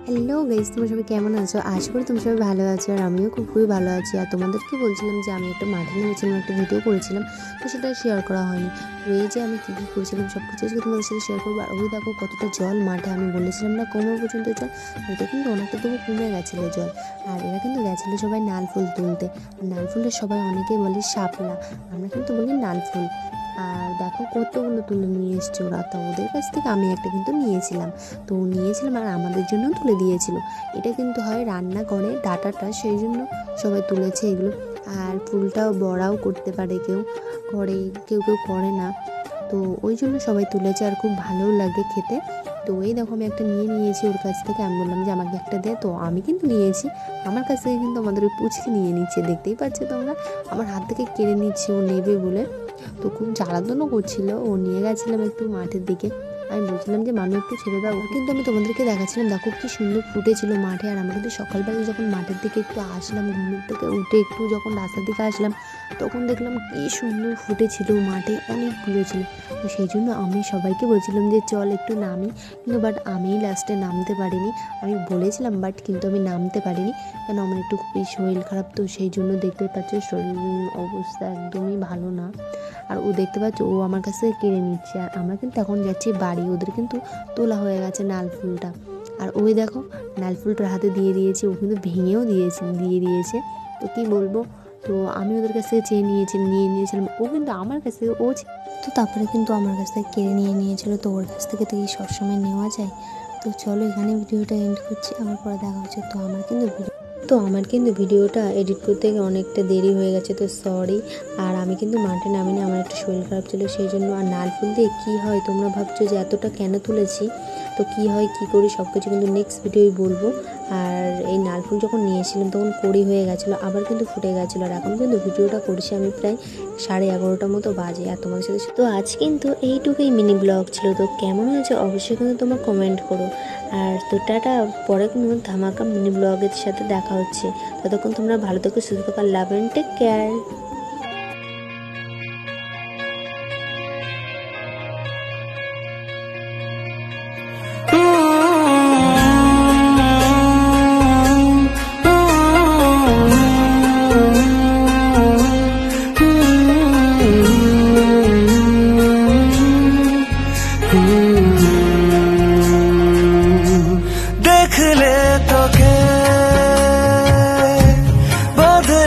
Hello guys, তোমরা সবাই কেমন আছো? আশা করি তোমরা সবাই ভালো আছো আর আমিও খুবই ভালো আছি। আর তোমাদেরকে বলছিলাম যে আমি একটা মাঠে নেমেছিলাম, একটা ভিডিও করেছিলাম, তো সেটা শেয়ার করা হয়নি। তো এই যে আমি কী কী করেছিলাম সব কিছু আজকে তোমাদের সাথে শেয়ার করবো। আর ওই দেখো কতটা জল মাঠে, আমি বলেছিলাম না কোমর পর্যন্ত জল, ওইটা কিন্তু অনেকটা তবু কমে গেছিলো জল। আর এরা কিন্তু গেছিলো সবাই নাল ফুল তুলতে। নাল ফুলের সবাই অনেকেই বলে শাপলা, আমরা কিন্তু বলি নাল ফুল। আর দেখো কতগুলো তুলে নিয়ে এসছে ওরা, তো ওদের কাছ থেকে আমি একটা কিন্তু নিয়েছিলাম আর আমাদের জন্য তুলে দিয়েছিল। এটা কিন্তু হয় রান্না করে ডাটাটা, সেই জন্য সবাই তুলেছে এগুলো। আর ফুলটাও বড়াও করতে পারে কেউ, করে কেউ কেউ করে না, তো ওই জন্য সবাই তুলেছে আর খুব ভালোও লাগে খেতে। তো এই দেখো আমি একটা নিয়েছি ওর কাছ থেকে, আমি বললাম যে আমাকে একটা দে, তো আমি কিন্তু নিয়েছি। আমার কাছ থেকে কিন্তু আমাদের ওই পুচকি নিয়ে নিচ্ছে, দেখতেই পাচ্ছ তোমরা, আমার হাত থেকে কেড়ে নিচ্ছে ও নেবে বলে। তো খুব জ্বালাতনও করছিল, ও নিয়ে গেছিলাম একটু মাঠের দিকে, আমি বলছিলাম যে মানুষ একটু ছেড়ে দাও, কিন্তু আমি তোমাদেরকে দেখাচ্ছিলাম দেখো কি সুন্দর ফুটেছিল মাঠে। আর আমরা কিন্তু সকালবেলা যখন মাঠের দিকে একটু আসলাম, ঘুমের থেকে উঠে একটু যখন রাস্তার দিকে আসলাম, তখন দেখলাম কি সুন্দর ফুটেছিল মাঠে, অনেকগুলো ছিল। তো সেই জন্য আমি সবাইকে বলছিলাম যে চল একটু নামি, কিন্তু বাট আমি লাস্টে নামতে পারিনি। আমি বলেছিলাম বাট কিন্তু আমি নামতে পারিনি, কেন আমার একটু খুবই শরীর খারাপ, তো সেই জন্য দেখতে পাচ্ছ শরীর অবস্থা একদমই ভালো না। আর ও দেখতে পাচ্ছ ও আমার কাছ থেকে কেড়ে নিচ্ছে, আর আমরা কিন্তু এখন যাচ্ছি বাড়ি, ওদের কিন্তু তোলা হয়ে গেছে নাল ফুলটা। আর ওই দেখো নাল ফুলটার হাতে দিয়ে দিয়েছে, ও কিন্তু ভেঙেও দিয়ে দিয়েছে, তো কী বলবো। তো আমি ওদের কাছ থেকে নিয়েছিলাম, ও কিন্তু আমার কাছ থেকে তো তারপরে কিন্তু আমার কাছ থেকে কেড়ে নিয়েছিল। তো ওর কাছ থেকে তো কি সবসময় নেওয়া যায়? তো চলো এখানে ভিডিওটা এন্ড করছি, আবার পরে দেখা হচ্ছে। তো আমার কিন্তু ভিডিওটা এডিট করতে গিয়ে অনেকটা দেরি হয়ে গেছে, তো সরি। আর আমি কিন্তু মাঠে নামিনি, আমার একটু শরীর খারাপ ছিল সেই জন্য। আর নাল ফুল দিয়ে কী হয় তোমরা ভাবছো যে এতটা কেন তুলেছি, তো কী হয় কী করি সব কিছু কিন্তু নেক্সট ভিডিওই বলবো। আর এই নাল ফুল যখন নিয়েছিলাম তখন কড়ি হয়ে গেছিলো, আবার কিন্তু ফুটে গেছিলো। আর এখন কিন্তু ভিডিওটা করছি আমি প্রায় 11:30 মতো বাজে, আর তোমাদের সাথে তো আজ কিন্তু এইটুকুই মিনি ব্লগ ছিল। তো কেমন হয়েছে অবশ্যই কিন্তু তোমরা কমেন্ট করো। আর তো টাটা, পরে কোনো ধামাকা মিনি ব্লগের সাথে দেখা হচ্ছে। ততক্ষণ তোমরা ভালো থেকো, সুস্থ থাকো, লাভ অ্যান্ড টেক কেয়ার।